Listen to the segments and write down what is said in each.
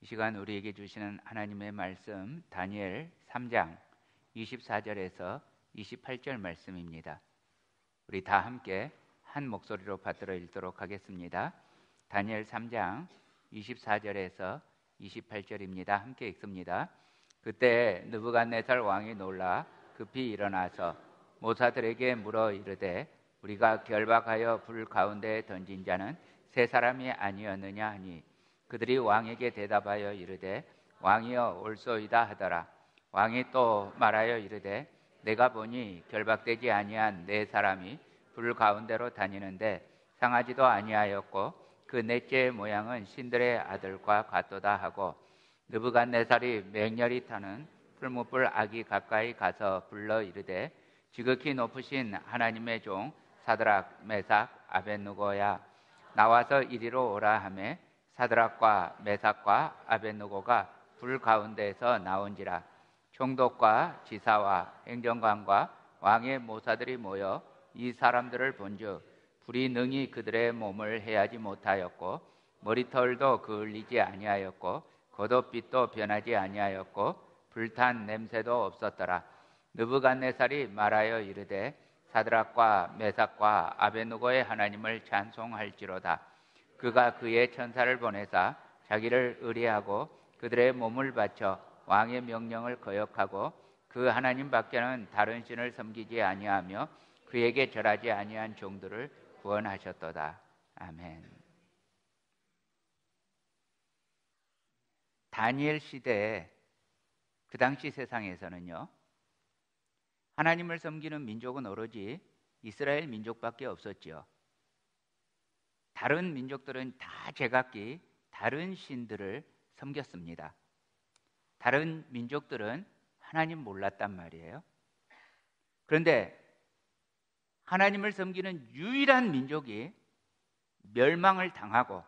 이 시간 우리에게 주시는 하나님의 말씀 다니엘 3장 24절에서 28절 말씀입니다. 우리 다 함께 한 목소리로 받들어 읽도록 하겠습니다. 다니엘 3장 24절에서 28절입니다. 함께 읽습니다. 그때 느부갓네살 왕이 놀라 급히 일어나서 모사들에게 물어 이르되 우리가 결박하여 불 가운데에 던진 자는 세 사람이 아니었느냐 하니 그들이 왕에게 대답하여 이르되 왕이여 올소이다 하더라. 왕이 또 말하여 이르되 내가 보니 결박되지 아니한 네 사람이 불 가운데로 다니는데 상하지도 아니하였고 그 넷째의 모양은 신들의 아들과 같도다 하고 느부갓네살이 맹렬히 타는 풀무불 아기 가까이 가서 불러 이르되 지극히 높으신 하나님의 종 사드락 메삭 아벳느고야 나와서 이리로 오라 하매 사드락과 메삭과 아벳느고가 불 가운데에서 나온지라. 총독과 지사와 행정관과 왕의 모사들이 모여 이 사람들을 본즉 불이 능히 그들의 몸을 해하지 못하였고 머리털도 그을리지 아니하였고 겉옷빛도 변하지 아니하였고 불탄 냄새도 없었더라. 느부갓네살이 말하여 이르되 사드락과 메삭과 아벳느고의 하나님을 찬송할지로다. 그가 그의 천사를 보내사 자기를 의뢰하고 그들의 몸을 바쳐 왕의 명령을 거역하고 그 하나님 밖에는 다른 신을 섬기지 아니하며 그에게 절하지 아니한 종들을 구원하셨도다. 아멘. 다니엘 시대에 그 당시 세상에서는요, 하나님을 섬기는 민족은 오로지 이스라엘 민족밖에 없었지요. 다른 민족들은 다 제각기 다른 신들을 섬겼습니다. 다른 민족들은 하나님 몰랐단 말이에요. 그런데 하나님을 섬기는 유일한 민족이 멸망을 당하고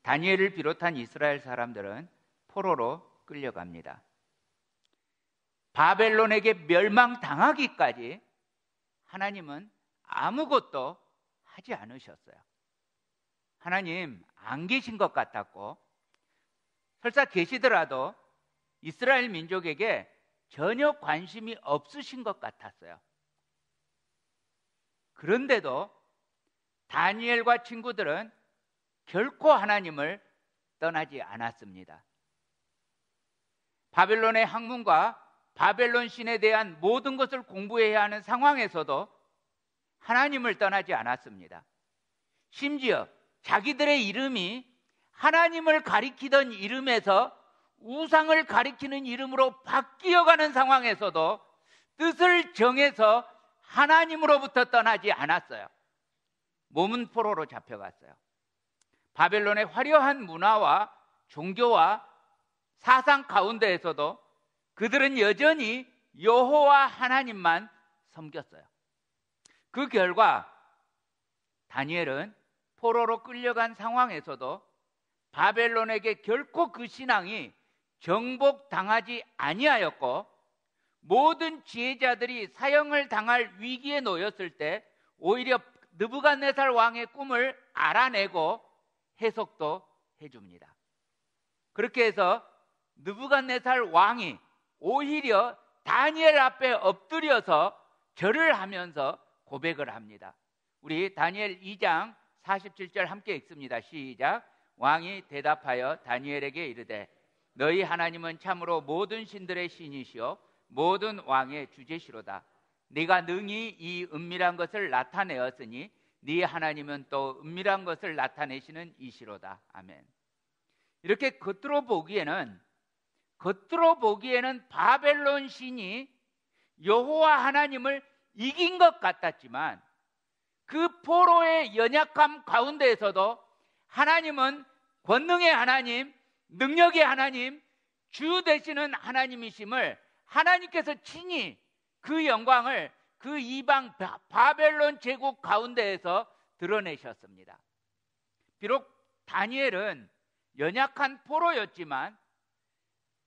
다니엘을 비롯한 이스라엘 사람들은 포로로 끌려갑니다. 바벨론에게 멸망당하기까지 하나님은 아무것도 하지 않으셨어요. 하나님 안 계신 것 같았고 설사 계시더라도 이스라엘 민족에게 전혀 관심이 없으신 것 같았어요. 그런데도 다니엘과 친구들은 결코 하나님을 떠나지 않았습니다. 바벨론의 학문과 바벨론 신에 대한 모든 것을 공부해야 하는 상황에서도 하나님을 떠나지 않았습니다. 심지어 자기들의 이름이 하나님을 가리키던 이름에서 우상을 가리키는 이름으로 바뀌어가는 상황에서도 뜻을 정해서 하나님으로부터 떠나지 않았어요. 몸은 포로로 잡혀갔어요. 바벨론의 화려한 문화와 종교와 사상 가운데에서도 그들은 여전히 여호와 하나님만 섬겼어요. 그 결과 다니엘은 포로로 끌려간 상황에서도 바벨론에게 결코 그 신앙이 정복당하지 아니하였고 모든 지혜자들이 사형을 당할 위기에 놓였을 때 오히려 느부갓네살 왕의 꿈을 알아내고 해석도 해줍니다. 그렇게 해서 느부갓네살 왕이 오히려 다니엘 앞에 엎드려서 절을 하면서 고백을 합니다. 우리 다니엘 2장 47절 함께 읽습니다. 시작. 왕이 대답하여 다니엘에게 이르되 너희 하나님은 참으로 모든 신들의 신이시오 모든 왕의 주제시로다. 네가 능히 이 은밀한 것을 나타내었으니 네 하나님은 또 은밀한 것을 나타내시는 이시로다. 아멘. 이렇게 겉으로 보기에는 바벨론 신이 여호와 하나님을 이긴 것 같았지만 그 포로의 연약함 가운데에서도 하나님은 권능의 하나님, 능력의 하나님, 주 되시는 하나님이심을 하나님께서 친히 그 영광을 그 이방 바벨론 제국 가운데에서 드러내셨습니다. 비록 다니엘은 연약한 포로였지만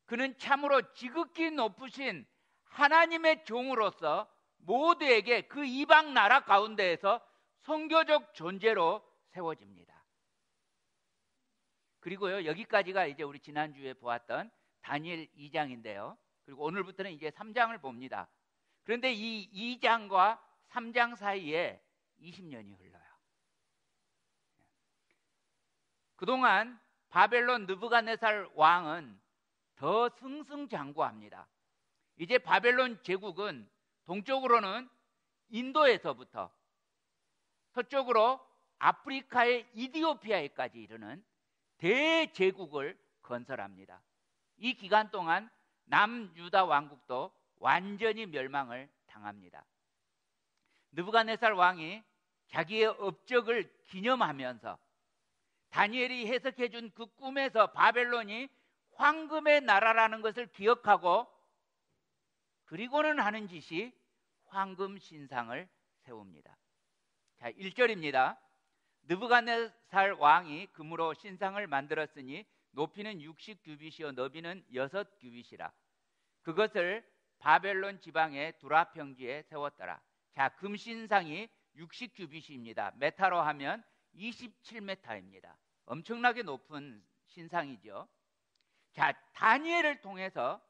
그는 참으로 지극히 높으신 하나님의 종으로서 모두에게 그 이방 나라 가운데에서 선교적 존재로 세워집니다. 그리고요, 여기까지가 이제 우리 지난주에 보았던 다니엘 2장인데요. 그리고 오늘부터는 이제 3장을 봅니다. 그런데 이 2장과 3장 사이에 20년이 흘러요. 그동안 바벨론 느부갓네살 왕은 더 승승장구합니다. 이제 바벨론 제국은 동쪽으로는 인도에서부터 서쪽으로 아프리카의 이디오피아에까지 이르는 대제국을 건설합니다. 이 기간 동안 남유다 왕국도 완전히 멸망을 당합니다. 느부갓네살 왕이 자기의 업적을 기념하면서 다니엘이 해석해 준 그 꿈에서 바벨론이 황금의 나라라는 것을 기억하고 그리고는 하는 짓이 황금 신상을 세웁니다. 자, 1절입니다. 느부갓네살 왕이 금으로 신상을 만들었으니 높이는 60규빗이요 너비는 6규빗이라. 그것을 바벨론 지방의 두라 평지에 세웠더라. 자, 금 신상이 60규빗입니다. 메타로 하면 27m입니다. 엄청나게 높은 신상이죠. 자, 다니엘을 통해서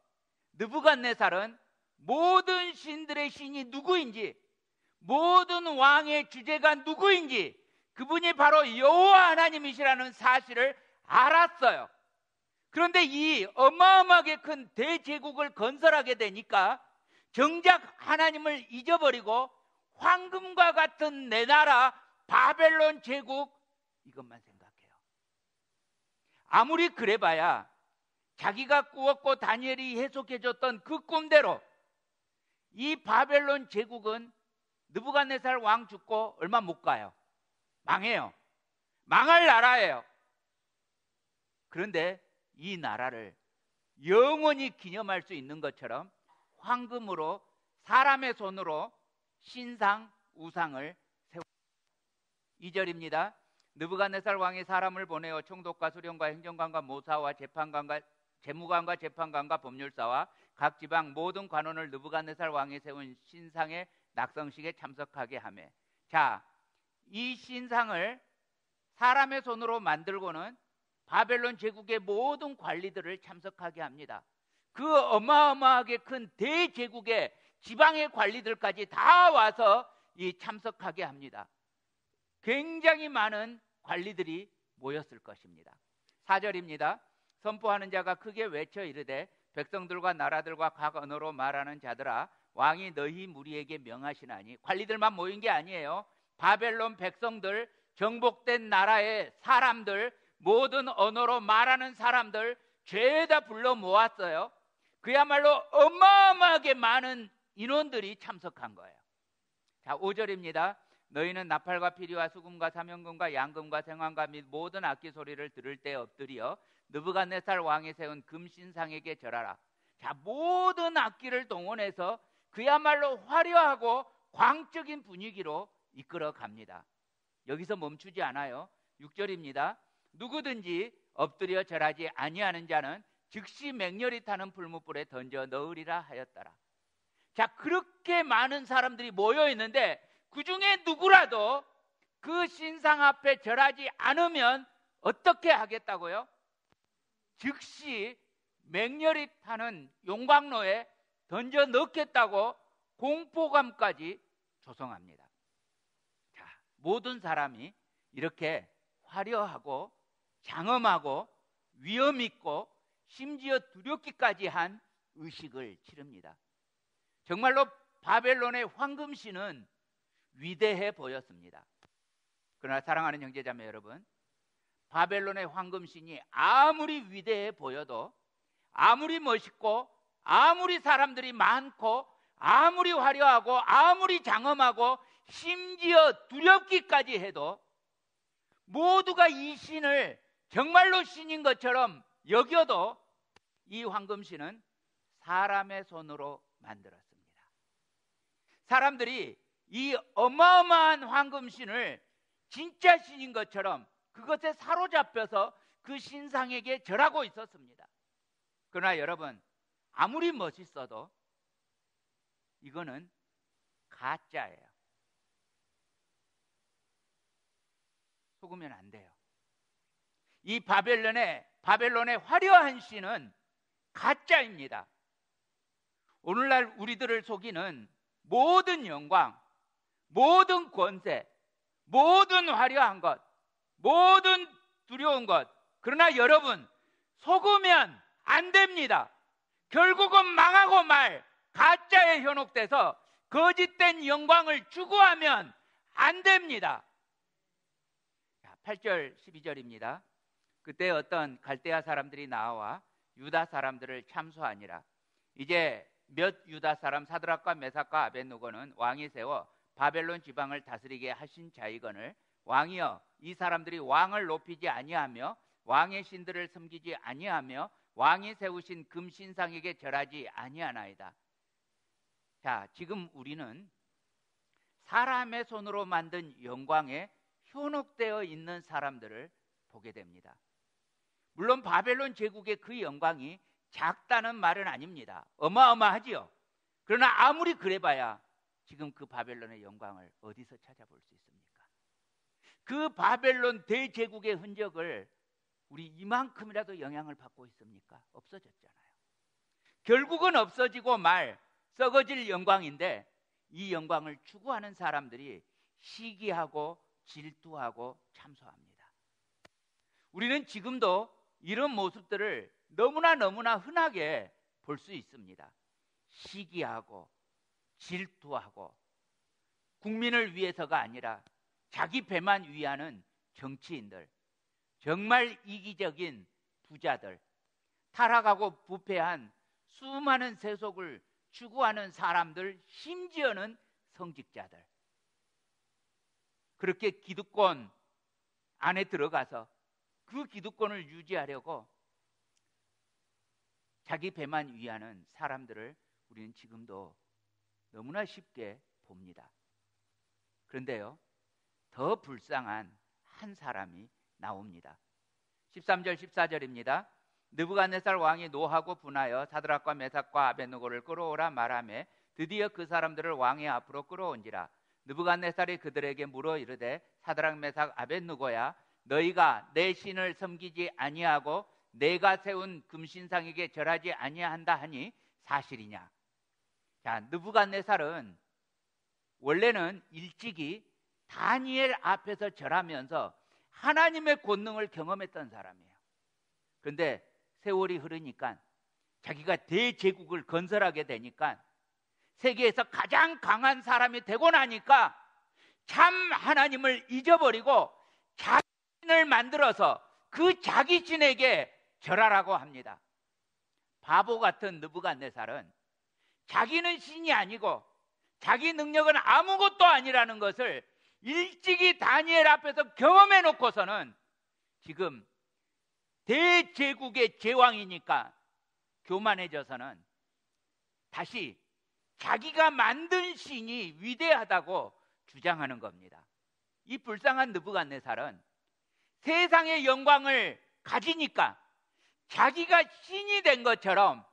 느부갓네살은 모든 신들의 신이 누구인지, 모든 왕의 주제가 누구인지, 그분이 바로 여호와 하나님이시라는 사실을 알았어요. 그런데 이 어마어마하게 큰 대제국을 건설하게 되니까 정작 하나님을 잊어버리고 황금과 같은 내 나라 바벨론 제국 이것만 생각해요. 아무리 그래봐야 자기가 꾸었고 다니엘이 해석해줬던 그 꿈대로 이 바벨론 제국은 느부갓네살 왕 죽고 얼마 못 가요. 망해요. 망할 나라예요. 그런데 이 나라를 영원히 기념할 수 있는 것처럼 황금으로 사람의 손으로 신상 우상을 세웁니다. 2절입니다. 느부갓네살 왕이 사람을 보내어 총독과 수령과 행정관과 모사와 재판관과 재무관과 재판관과 법률사와 각 지방 모든 관원을 느부갓네살 왕이 세운 신상의 낙성식에 참석하게 하며, 자, 이 신상을 사람의 손으로 만들고는 바벨론 제국의 모든 관리들을 참석하게 합니다. 그 어마어마하게 큰 대제국의 지방의 관리들까지 다 와서 이 참석하게 합니다. 굉장히 많은 관리들이 모였을 것입니다. 4절입니다. 선포하는 자가 크게 외쳐 이르되 백성들과 나라들과 각 언어로 말하는 자들아 왕이 너희 무리에게 명하시나니. 관리들만 모인 게 아니에요. 바벨론 백성들, 정복된 나라의 사람들, 모든 언어로 말하는 사람들 죄다 불러 모았어요. 그야말로 어마어마하게 많은 인원들이 참석한 거예요. 자, 5절입니다. 너희는 나팔과 피리와 수금과 사명금과 양금과 생황과 및 모든 악기 소리를 들을 때 엎드려 느부갓네살 왕이 세운 금신상에게 절하라. 자, 모든 악기를 동원해서 그야말로 화려하고 광적인 분위기로 이끌어 갑니다. 여기서 멈추지 않아요. 6절입니다. 누구든지 엎드려 절하지 아니하는 자는 즉시 맹렬히 타는 풀무불에 던져 넣으리라 하였더라. 자, 그렇게 많은 사람들이 모여 있는데 그 중에 누구라도 그 신상 앞에 절하지 않으면 어떻게 하겠다고요? 즉시 맹렬히 타는 용광로에 던져 넣겠다고 공포감까지 조성합니다. 자, 모든 사람이 이렇게 화려하고 장엄하고 위험 있고 심지어 두렵기까지 한 의식을 치릅니다. 정말로 바벨론의 황금신은 위대해 보였습니다. 그러나 사랑하는 형제자매 여러분, 바벨론의 황금신이 아무리 위대해 보여도, 아무리 멋있고, 아무리 사람들이 많고, 아무리 화려하고, 아무리 장엄하고, 심지어 두렵기까지 해도 모두가 이 신을 정말로 신인 것처럼 여겨도 이 황금신은 사람의 손으로 만들었습니다. 사람들이 이 어마어마한 황금신을 진짜 신인 것처럼 그것에 사로잡혀서 그 신상에게 절하고 있었습니다. 그러나 여러분, 아무리 멋있어도 이거는 가짜예요. 속으면 안 돼요. 이 바벨론의 화려한 신은 가짜입니다. 오늘날 우리들을 속이는 모든 영광, 모든 권세, 모든 화려한 것, 모든 두려운 것, 그러나 여러분, 속으면 안 됩니다. 결국은 망하고 말 가짜에 현혹돼서 거짓된 영광을 추구하면 안 됩니다. 8절 12절입니다. 그때 어떤 갈대아 사람들이 나와 유다 사람들을 참소하니라. 이제 몇 유다 사람 사드락과 메삭과 아벳느고는 왕이 세워 바벨론 지방을 다스리게 하신 자이거늘 왕이여, 이 사람들이 왕을 높이지 아니하며 왕의 신들을 섬기지 아니하며 왕이 세우신 금신상에게 절하지 아니하나이다. 자, 지금 우리는 사람의 손으로 만든 영광에 현혹되어 있는 사람들을 보게 됩니다. 물론 바벨론 제국의 그 영광이 작다는 말은 아닙니다. 어마어마하지요. 그러나 아무리 그래봐야 지금 그 바벨론의 영광을 어디서 찾아볼 수 있습니까? 그 바벨론 대제국의 흔적을 우리 이만큼이라도 영향을 받고 있습니까? 없어졌잖아요. 결국은 없어지고 말 썩어질 영광인데 이 영광을 추구하는 사람들이 시기하고 질투하고 참소합니다. 우리는 지금도 이런 모습들을 너무나 흔하게 볼 수 있습니다. 시기하고 질투하고 국민을 위해서가 아니라 자기 배만 위하는 정치인들, 정말 이기적인 부자들, 타락하고 부패한 수많은 세속을 추구하는 사람들, 심지어는 성직자들, 그렇게 기득권 안에 들어가서 그 기득권을 유지하려고 자기 배만 위하는 사람들을 우리는 지금도 너무나 쉽게 봅니다. 그런데요, 더 불쌍한 한 사람이 나옵니다. 13절 14절입니다. 느부갓네살 왕이 노하고 분하여 사드락과 메삭과 아벳느고를 끌어오라 말하매 드디어 그 사람들을 왕의 앞으로 끌어온지라. 느부갓네살이 그들에게 물어 이르되 사드락 메삭 아벳느고야, 너희가 내 신을 섬기지 아니하고 내가 세운 금신상에게 절하지 아니한다 하니 사실이냐? 자, 느부갓네살은 원래는 일찍이 다니엘 앞에서 절하면서 하나님의 권능을 경험했던 사람이에요. 그런데 세월이 흐르니까 자기가 대제국을 건설하게 되니까 세계에서 가장 강한 사람이 되고 나니까 참 하나님을 잊어버리고 자신을 만들어서 그 자기 신에게 절하라고 합니다. 바보 같은 느부갓네살은 자기는 신이 아니고 자기 능력은 아무것도 아니라는 것을 일찍이 다니엘 앞에서 경험해 놓고서는 지금 대제국의 제왕이니까 교만해져서는 다시 자기가 만든 신이 위대하다고 주장하는 겁니다. 이 불쌍한 느부갓네살은 세상의 영광을 가지니까 자기가 신이 된 것처럼,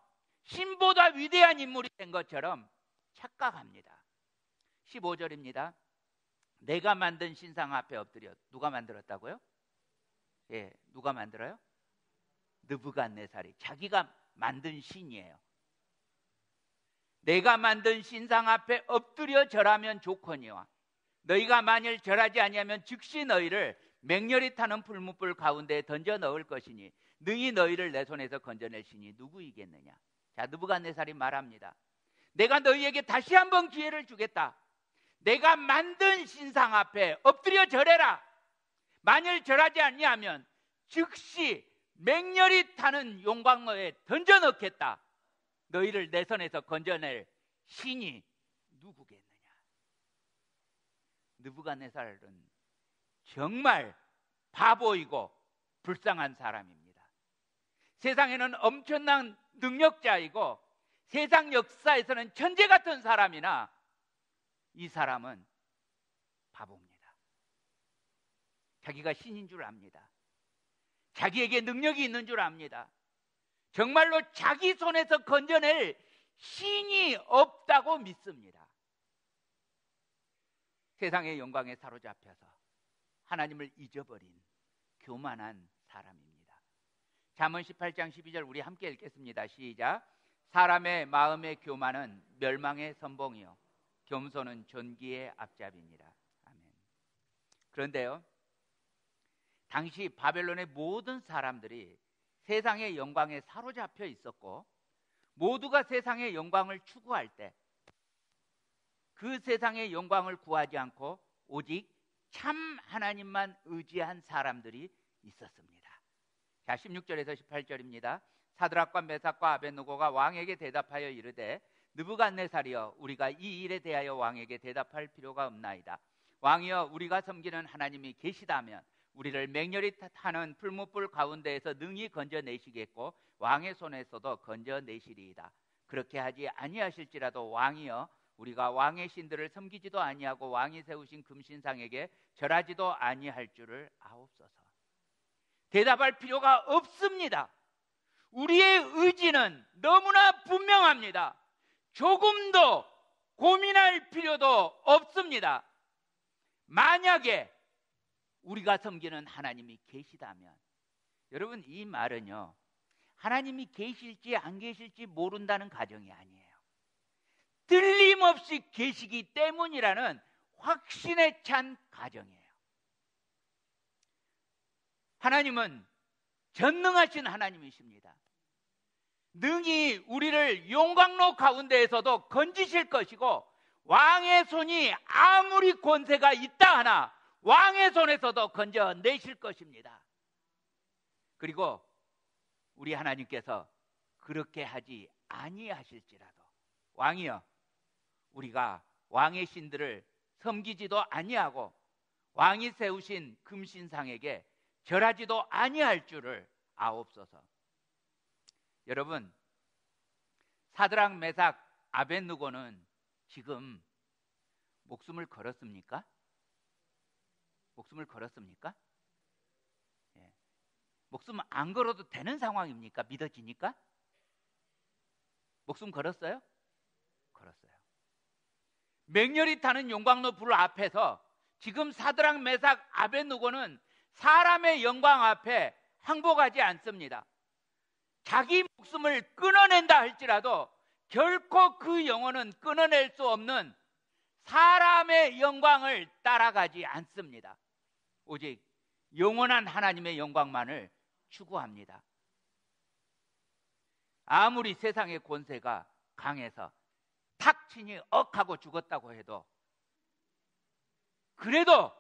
신보다 위대한 인물이 된 것처럼 착각합니다. 15절입니다. 내가 만든 신상 앞에 엎드려. 누가 만들었다고요? 예, 누가 만들어요? 느부갓네살이 자기가 만든 신이에요. 내가 만든 신상 앞에 엎드려 절하면 좋거니와 너희가 만일 절하지 아니하면 즉시 너희를 맹렬히 타는 풀무불 가운데에 던져 넣을 것이니 능히 너희를 내 손에서 건져낼 신이 누구이겠느냐. 자, 느부갓네살이 말합니다. 내가 너희에게 다시 한번 기회를 주겠다. 내가 만든 신상 앞에 엎드려 절해라. 만일 절하지 아니하면 즉시 맹렬히 타는 용광로에 던져 넣겠다. 너희를 내 손에서 건져낼 신이 누구겠느냐. 느부갓네살은 정말 바보이고 불쌍한 사람입니다. 세상에는 엄청난 능력자이고 세상 역사에서는 천재 같은 사람이나 이 사람은 바보입니다. 자기가 신인 줄 압니다. 자기에게 능력이 있는 줄 압니다. 정말로 자기 손에서 건져낼 신이 없다고 믿습니다. 세상의 영광에 사로잡혀서 하나님을 잊어버린 교만한 사람입니다. 잠언 18장 12절 우리 함께 읽겠습니다. 시작. 사람의 마음의 교만은 멸망의 선봉이요 겸손은 존귀의 앞잡이니라. 아멘. 그런데요, 당시 바벨론의 모든 사람들이 세상의 영광에 사로잡혀 있었고 모두가 세상의 영광을 추구할 때 그 세상의 영광을 구하지 않고 오직 참 하나님만 의지한 사람들이 있었습니다. 자, 16절에서 18절입니다. 사드락과 메삭과 아벳느고가 왕에게 대답하여 이르되 느부갓네살이여, 우리가 이 일에 대하여 왕에게 대답할 필요가 없나이다. 왕이여, 우리가 섬기는 하나님이 계시다면 우리를 맹렬히 타는 풀무불 가운데에서 능히 건져내시겠고 왕의 손에서도 건져내시리이다. 그렇게 하지 아니하실지라도 왕이여, 우리가 왕의 신들을 섬기지도 아니하고 왕이 세우신 금신상에게 절하지도 아니할 줄을 아옵소서. 대답할 필요가 없습니다. 우리의 의지는 너무나 분명합니다. 조금도 고민할 필요도 없습니다. 만약에 우리가 섬기는 하나님이 계시다면, 여러분, 이 말은요, 하나님이 계실지 안 계실지 모른다는 가정이 아니에요. 틀림없이 계시기 때문이라는 확신에 찬 가정이에요. 하나님은 전능하신 하나님이십니다. 능히 우리를 용광로 가운데에서도 건지실 것이고 왕의 손이 아무리 권세가 있다 하나 왕의 손에서도 건져내실 것입니다. 그리고 우리 하나님께서 그렇게 하지 아니하실지라도 왕이여, 우리가 왕의 신들을 섬기지도 아니하고 왕이 세우신 금신상에게 절하지도 아니할 줄을 아옵소서. 여러분, 사드락, 메삭, 아벳느고는 지금 목숨을 걸었습니까? 목숨을 걸었습니까? 예. 목숨 안 걸어도 되는 상황입니까? 믿어지니까? 목숨 걸었어요? 걸었어요. 맹렬히 타는 용광로 불 앞에서 지금 사드락, 메삭, 아벳느고는 사람의 영광 앞에 항복하지 않습니다. 자기 목숨을 끊어낸다 할지라도 결코 그 영혼은 끊어낼 수 없는 사람의 영광을 따라가지 않습니다. 오직 영원한 하나님의 영광만을 추구합니다. 아무리 세상의 권세가 강해서 탁 치니 억하고 죽었다고 해도, 그래도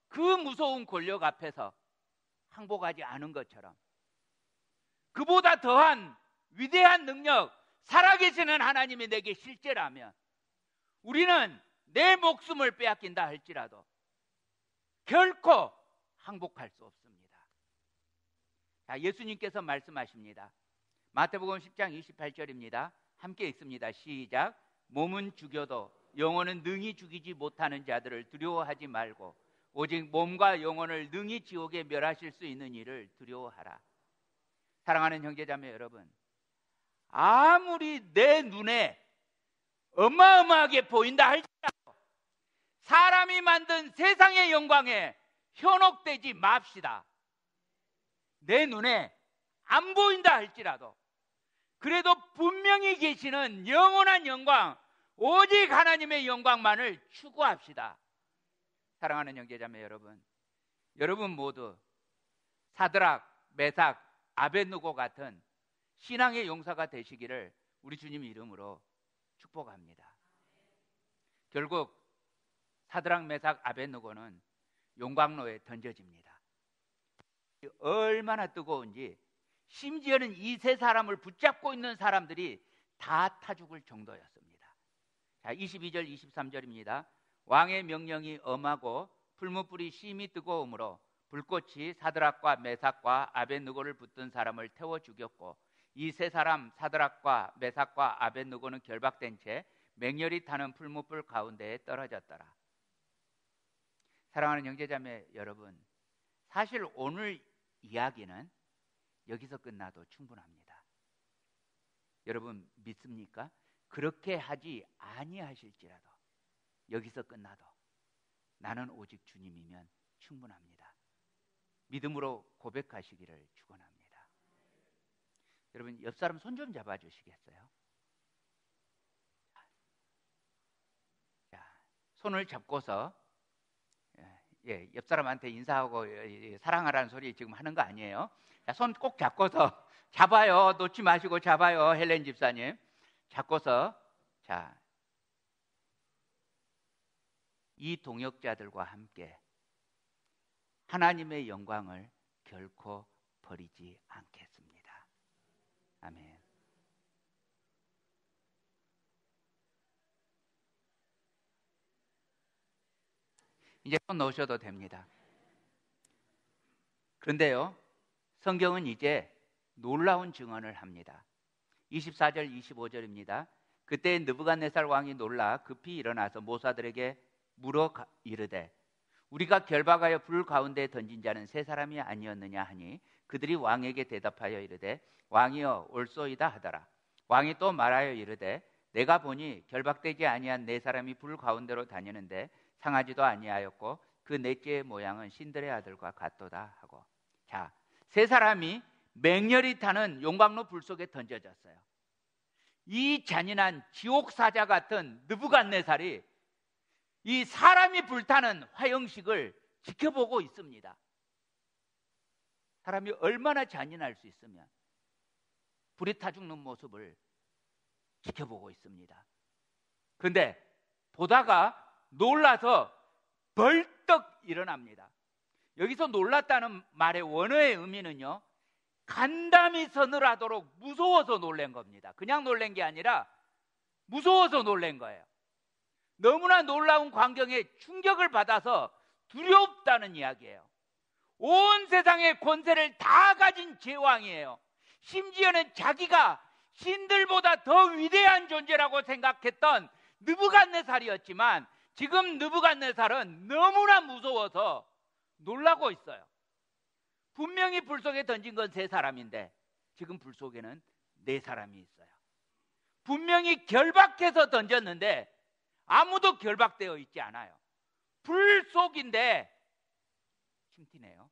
그 무서운 권력 앞에서 항복하지 않은 것처럼 그보다 더한 위대한 능력, 살아계시는 하나님이 내게 실제라면 우리는 내 목숨을 빼앗긴다 할지라도 결코 항복할 수 없습니다. 자, 예수님께서 말씀하십니다. 마태복음 10장 28절입니다. 함께 읽습니다. 시작. 몸은 죽여도 영혼은 능히 죽이지 못하는 자들을 두려워하지 말고 오직 몸과 영혼을 능히 지옥에 멸하실 수 있는 이를 두려워하라. 사랑하는 형제자매 여러분, 아무리 내 눈에 어마어마하게 보인다 할지라도 사람이 만든 세상의 영광에 현혹되지 맙시다. 내 눈에 안 보인다 할지라도 그래도 분명히 계시는 영원한 영광, 오직 하나님의 영광만을 추구합시다. 사랑하는 형제자매 여러분, 여러분 모두 사드락, 메삭, 아벳느고 같은 신앙의 용사가 되시기를 우리 주님 이름으로 축복합니다. 결국 사드락, 메삭, 아벳느고는 용광로에 던져집니다. 얼마나 뜨거운지 심지어는 이 세 사람을 붙잡고 있는 사람들이 다 타 죽을 정도였습니다. 자, 22절 23절입니다. 왕의 명령이 엄하고 풀무불이 심히 뜨거우므로 불꽃이 사드락과 메삭과 아벳느고를 붙든 사람을 태워 죽였고 이 세 사람 사드락과 메삭과 아벳느고는 결박된 채 맹렬히 타는 풀무불 가운데에 떨어졌더라. 사랑하는 형제자매 여러분, 사실 오늘 이야기는 여기서 끝나도 충분합니다. 여러분 믿습니까? 그렇게 하지 아니하실지라도 여기서 끝나도 나는 오직 주님이면 충분합니다. 믿음으로 고백하시기를 축원합니다. 여러분, 옆 사람 손 좀 잡아주시겠어요? 자, 손을 잡고서 옆 사람한테 인사하고 사랑하라는 소리 지금 하는 거 아니에요? 손 꼭 잡고서 잡아요. 놓지 마시고 잡아요. 헬렌 집사님 잡고서, 자, 이 동역자들과 함께 하나님의 영광을 결코 버리지 않겠습니다. 아멘. 이제 손 놓으셔도 됩니다. 그런데요, 성경은 이제 놀라운 증언을 합니다. 24절 25절입니다. 그때 느부갓네살 왕이 놀라 급히 일어나서 모사들에게 물어 이르되 우리가 결박하여 불 가운데 던진 자는 세 사람이 아니었느냐 하니 그들이 왕에게 대답하여 이르되 왕이여 옳소이다 하더라. 왕이 또 말하여 이르되 내가 보니 결박되지 아니한 네 사람이 불 가운데로 다니는데 상하지도 아니하였고 그 넷째의 모양은 신들의 아들과 같도다 하고. 자, 세 사람이 맹렬히 타는 용광로 불 속에 던져졌어요. 이 잔인한 지옥 사자 같은 느부갓네살이 이 사람이 불타는 화형식을 지켜보고 있습니다. 사람이 얼마나 잔인할 수 있으면 불이 타 죽는 모습을 지켜보고 있습니다. 그런데 보다가 놀라서 벌떡 일어납니다. 여기서 놀랐다는 말의 원어의 의미는요, 간담이 서늘하도록 무서워서 놀란 겁니다. 그냥 놀란 게 아니라 무서워서 놀란 거예요. 너무나 놀라운 광경에 충격을 받아서 두렵다는 이야기예요. 온 세상의 권세를 다 가진 제왕이에요. 심지어는 자기가 신들보다 더 위대한 존재라고 생각했던 느부갓네살이었지만 지금 느부갓네살은 너무나 무서워서 놀라고 있어요. 분명히 불 속에 던진 건 세 사람인데 지금 불 속에는 네 사람이 있어요. 분명히 결박해서 던졌는데 아무도 결박되어 있지 않아요. 불 속인데 흉티네요.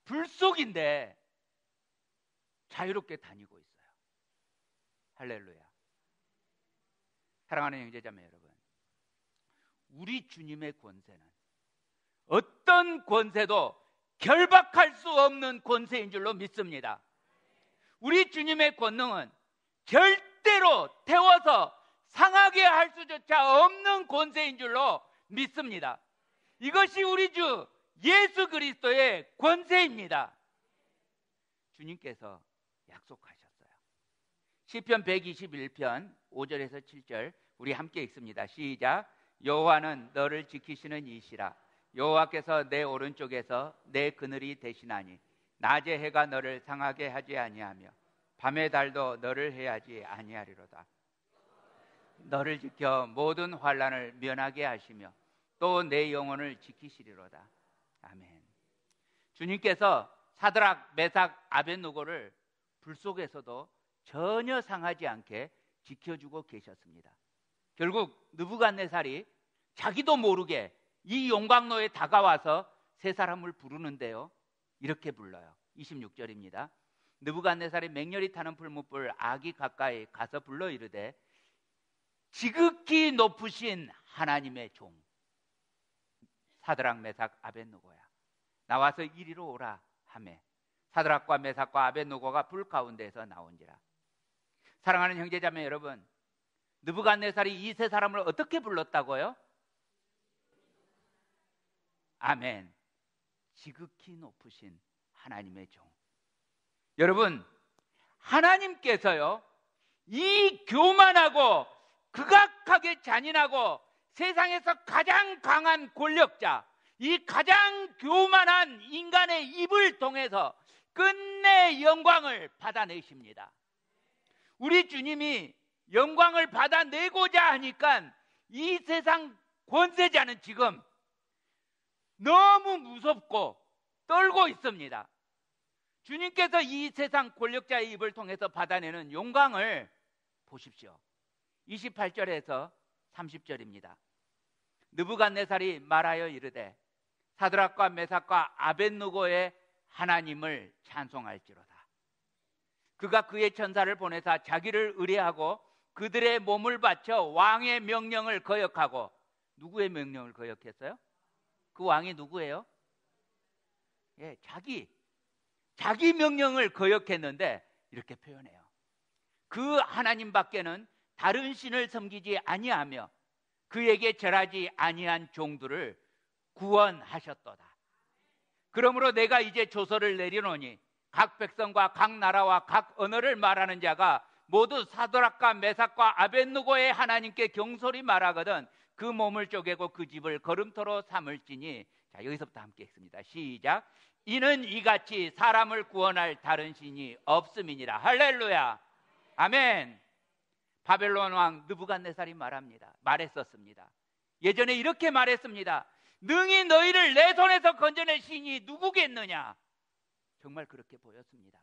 불 속인데 자유롭게 다니고 있어요. 할렐루야. 사랑하는 형제자매 여러분, 우리 주님의 권세는 어떤 권세도 결박할 수 없는 권세인 줄로 믿습니다. 우리 주님의 권능은 절대로 태워서 상하게 할 수조차 없는 권세인 줄로 믿습니다. 이것이 우리 주 예수 그리스도의 권세입니다. 주님께서 약속하셨어요. 시편 121편 5절에서 7절 우리 함께 읽습니다. 시작. 여호와는 너를 지키시는 이시라. 여호와께서 내 오른쪽에서 내 그늘이 되시나니 낮에 해가 너를 상하게 하지 아니하며 밤의 달도 너를 해하지 아니하리로다. 너를 지켜 모든 환난을 면하게 하시며 또 내 영혼을 지키시리로다. 아멘. 주님께서 사드락, 메삭, 아벳느고를 불 속에서도 전혀 상하지 않게 지켜주고 계셨습니다. 결국 느부갓네살이 자기도 모르게 이 용광로에 다가와서 세 사람을 부르는데요, 이렇게 불러요. 26절입니다. 느부갓네살이 맹렬히 타는 풀무불 아기 가까이 가서 불러 이르되 지극히 높으신 하나님의 종 사드락, 메삭, 아벳느고야, 나와서 이리로 오라 하매 사드락과 메삭과 아벳느고가 불 가운데에서 나온지라. 사랑하는 형제자매 여러분, 느부갓네살이 이 세 사람을 어떻게 불렀다고요? 아멘. 지극히 높으신 하나님의 종. 여러분, 하나님께서요, 이 교만하고 극악하게 잔인하고 세상에서 가장 강한 권력자, 이 가장 교만한 인간의 입을 통해서 끝내 영광을 받아내십니다. 우리 주님이 영광을 받아내고자 하니까 이 세상 권세자는 지금 너무 무섭고 떨고 있습니다. 주님께서 이 세상 권력자의 입을 통해서 받아내는 영광을 보십시오. 28절에서 30절입니다. 느부갓네살이 말하여 이르되 사드락과 메삭과 아벳느고의 하나님을 찬송할지로다. 그가 그의 천사를 보내사 자기를 의뢰하고 그들의 몸을 바쳐 왕의 명령을 거역하고, 누구의 명령을 거역했어요? 그 왕이 누구예요? 예, 자기 명령을 거역했는데 이렇게 표현해요. 그 하나님 밖에는 다른 신을 섬기지 아니하며 그에게 절하지 아니한 종들을 구원하셨도다. 그러므로 내가 이제 조서를 내리노니 각 백성과 각 나라와 각 언어를 말하는 자가 모두 사드락과 메삭과 아벳느고의 하나님께 경솔히 말하거든 그 몸을 쪼개고 그 집을 걸음터로 삼을지니. 자, 여기서부터 함께 했습니다. 시작. 이는 이같이 사람을 구원할 다른 신이 없음이니라. 할렐루야. 아멘. 바벨론 왕 느부갓네살이 말했었습니다. 예전에 이렇게 말했습니다. 능히 너희를 내 손에서 건져낼 신이 누구겠느냐. 정말 그렇게 보였습니다.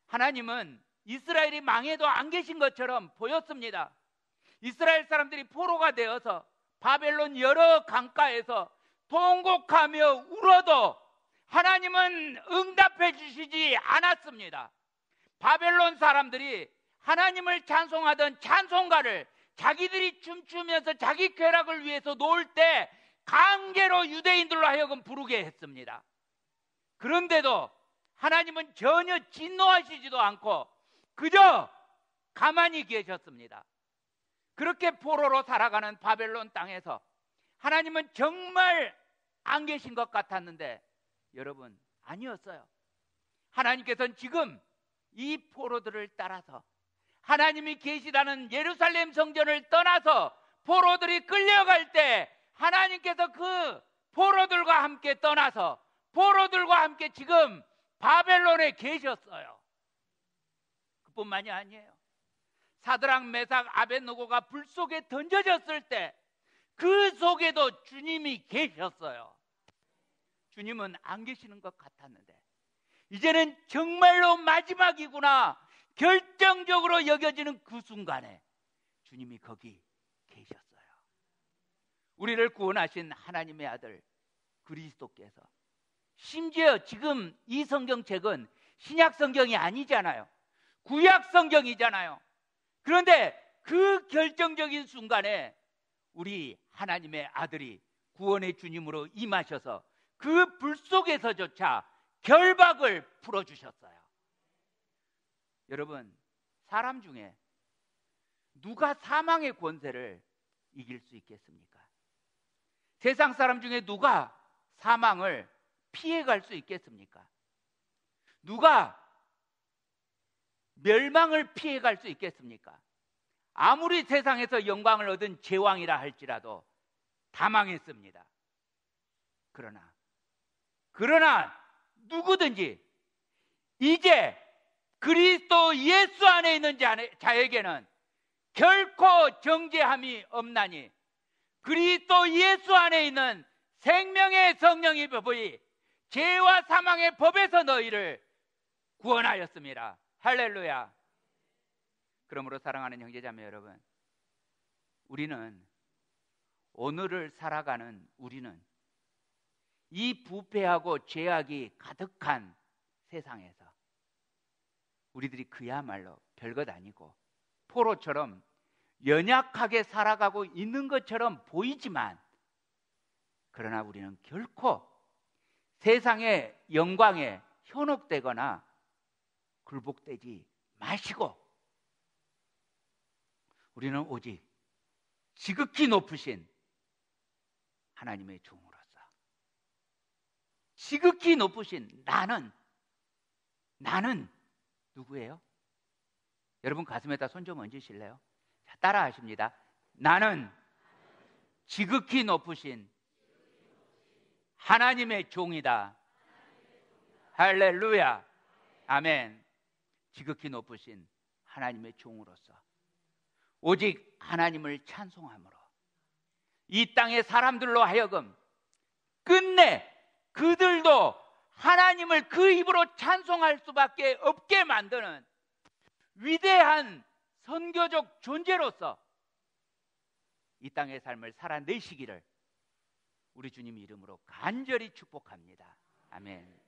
하나님은 이스라엘이 망해도 안 계신 것처럼 보였습니다. 이스라엘 사람들이 포로가 되어서 바벨론 여러 강가에서 통곡하며 울어도 하나님은 응답해 주시지 않았습니다. 바벨론 사람들이 하나님을 찬송하던 찬송가를 자기들이 춤추면서 자기 쾌락을 위해서 놓을 때 강제로 유대인들로 하여금 부르게 했습니다. 그런데도 하나님은 전혀 진노하시지도 않고 그저 가만히 계셨습니다. 그렇게 포로로 살아가는 바벨론 땅에서 하나님은 정말 안 계신 것 같았는데 여러분, 아니었어요. 하나님께서는 지금 이 포로들을 따라서 하나님이 계시다는 예루살렘 성전을 떠나서 포로들이 끌려갈 때 하나님께서 그 포로들과 함께 떠나서 포로들과 함께 지금 바벨론에 계셨어요. 그뿐만이 아니에요. 사드락, 메삭, 아벳느고가 불 속에 던져졌을 때 그 속에도 주님이 계셨어요. 주님은 안 계시는 것 같았는데 이제는 정말로 마지막이구나 결정적으로 여겨지는 그 순간에 주님이 거기 계셨어요. 우리를 구원하신 하나님의 아들 그리스도께서, 심지어 지금 이 성경책은 신약 성경이 아니잖아요. 구약 성경이잖아요. 그런데 그 결정적인 순간에 우리 하나님의 아들이 구원의 주님으로 임하셔서 그 불 속에서조차 결박을 풀어주셨어요. 여러분, 사람 중에 누가 사망의 권세를 이길 수 있겠습니까? 세상 사람 중에 누가 사망을 피해갈 수 있겠습니까? 누가 멸망을 피해갈 수 있겠습니까? 아무리 세상에서 영광을 얻은 제왕이라 할지라도 다 망했습니다. 그러나 누구든지 이제 그리스도 예수 안에 있는 자에게는 결코 정죄함이 없나니 그리스도 예수 안에 있는 생명의 성령의 법이 죄와 사망의 법에서 너희를 구원하였습니다. 할렐루야. 그러므로 사랑하는 형제자매 여러분, 우리는 오늘을 살아가는 우리는 이 부패하고 죄악이 가득한 세상에서 우리들이 그야말로 별것 아니고 포로처럼 연약하게 살아가고 있는 것처럼 보이지만, 그러나 우리는 결코 세상의 영광에 현혹되거나 굴복되지 마시고 우리는 오직 지극히 높으신 하나님의 종으로서, 지극히 높으신 나는 누구예요? 여러분 가슴에다 손 좀 얹으실래요? 자, 따라 하십니다. 나는 지극히 높으신 하나님의 종이다. 할렐루야. 아멘. 지극히 높으신 하나님의 종으로서 오직 하나님을 찬송함으로 이 땅의 사람들로 하여금 끝내 그들도 하나님을 그 입으로 찬송할 수밖에 없게 만드는 위대한 선교적 존재로서 이 땅의 삶을 살아내시기를 우리 주님 이름으로 간절히 축복합니다. 아멘.